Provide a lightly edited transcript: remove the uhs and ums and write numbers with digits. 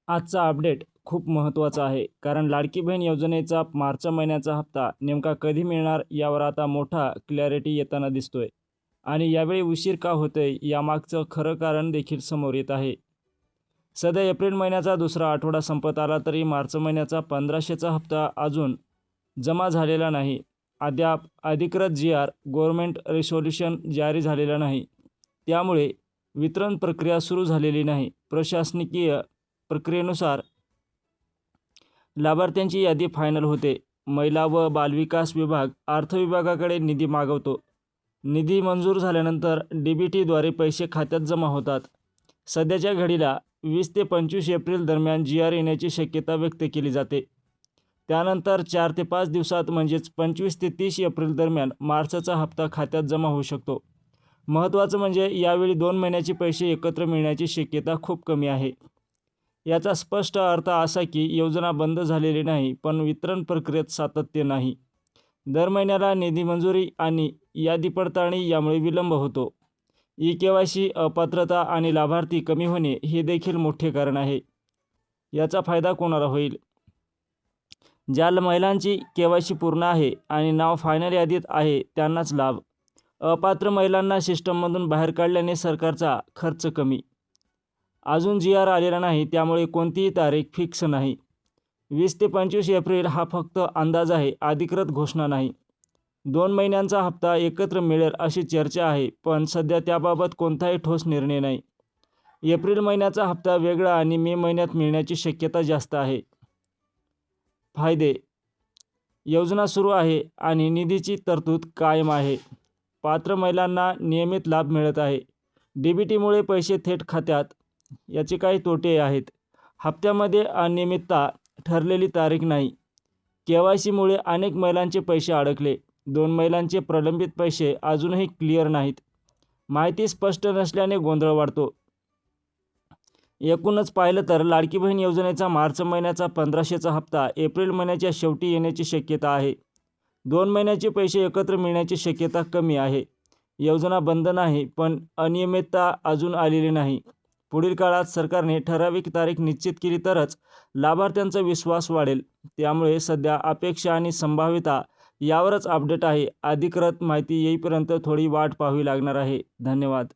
आजचा अपडेट खूप महत्त्वाचा आहे, कारण लाडकी बहीण योजनेचा मार्च महिन्याचा हप्ता नेमका कधी मिळणार यावर आता मोठा क्लॅरिटी येताना दिसतोय. आणि यावेळी उशीर का होतोय यामागचं खरं कारण देखील समोर येत आहे. सध्या एप्रिल महिन्याचा दुसरा आठवडा संपत आला तरी मार्च महिन्याचा 1500चा हप्ता अजून जमा झालेला नाही. अद्याप अधिकृत जी.आर. गव्हर्नमेंट रिझोल्यूशन जारी झालेलं नाही. त्यामुळे वितरण प्रक्रिया सुरू झालेली नाही. प्रशासकीय प्रक्रियेनुसार लाभार्थ्यांची यादी फायनल होते. महिला व बालविकास विभाग अर्थ विभागाकडे निधी मागवतो. निधी मंजूर झाल्यानंतर DBTद्वारे पैसे खात्यात जमा होतात. सध्याच्या घडीला 20 ते 25 एप्रिल दरम्यान जी.आर. येण्याची शक्यता व्यक्त केली जाते. त्यानंतर 4 ते 5 दिवसात म्हणजेच 25 ते 30 एप्रिल दरम्यान मार्चचा हप्ता खात्यात जमा होऊ शकतो. महत्त्वाचं म्हणजे यावेळी 2 महिन्याचे पैसे एकत्र मिळण्याची शक्यता खूप कमी आहे. याचा स्पष्ट अर्थ असा की योजना बंद झालेली नाही, पण वितरण प्रक्रियेत सातत्य नाही. दर महिन्याला निधी मंजुरी आणि यादी पडताळणी यामुळे विलंब होतो. ई-KYC अपात्रता आणि लाभार्थी कमी होणे हे देखील मोठे कारण आहे. याचा फायदा कोणाला होईल? ज्या महिलांची KYC पूर्ण आहे आणि नाव फायनल यादीत आहे त्यांनाच लाभ. अपात्र महिलांना सिस्टममधून बाहेर काढल्याने सरकारचा खर्च कमी. अजून जी.आर. आलेला नाही, त्यामुळे कोणतीही तारीख फिक्स नाही. 20 ते 25 एप्रिल हा फक्त अंदाज आहे, अधिकृत घोषणा नाही. 2 महिन्यांचा हप्ता एकत्र मिळेल अशी चर्चा आहे, पण सध्या त्याबाबत कोणताही ठोस निर्णय नाही. एप्रिल महिन्याचा हप्ता वेगळा आणि मे महिन्यात मिळण्याची शक्यता जास्त आहे. फायदे: योजना सुरू आहे आणि निधीची तरतूद कायम आहे. पात्र महिलांना नियमित लाभ मिळत आहे. DBTमुळे पैसे थेट खात्यात. याचे काही तोटे आहेत. हप्त्यामध्ये अनियमितता, ठरलेली तारीख नाही. KYCमुळे अनेक महिलांचे पैसे अडकले. 2 महिलांचे प्रलंबित पैसे अजूनही क्लिअर नाहीत. माहिती स्पष्ट नसल्याने गोंधळ वाढतो. एकूणच पाहिलं तर लाडकी बहीण योजनेचा मार्च महिन्याचा 1500चा हप्ता एप्रिल महिन्याच्या शेवटी येण्याची शक्यता आहे. 2 महिन्याचे पैसे एकत्र मिळण्याची शक्यता कमी आहे. योजना बंद नाही, पण अनियमितता अजून आलेली नाही. पुढील काळात सरकारने ठराविक तारीख निश्चित केली तरच लाभार्थ्यांचा विश्वास वाढेल. त्यामुळे सध्या अपेक्षा आणि संभाव्यता यावरच अपडेट आहे. अधिकृत माहिती येईपर्यंत थोडी वाट पाहावी लागणार आहे. धन्यवाद.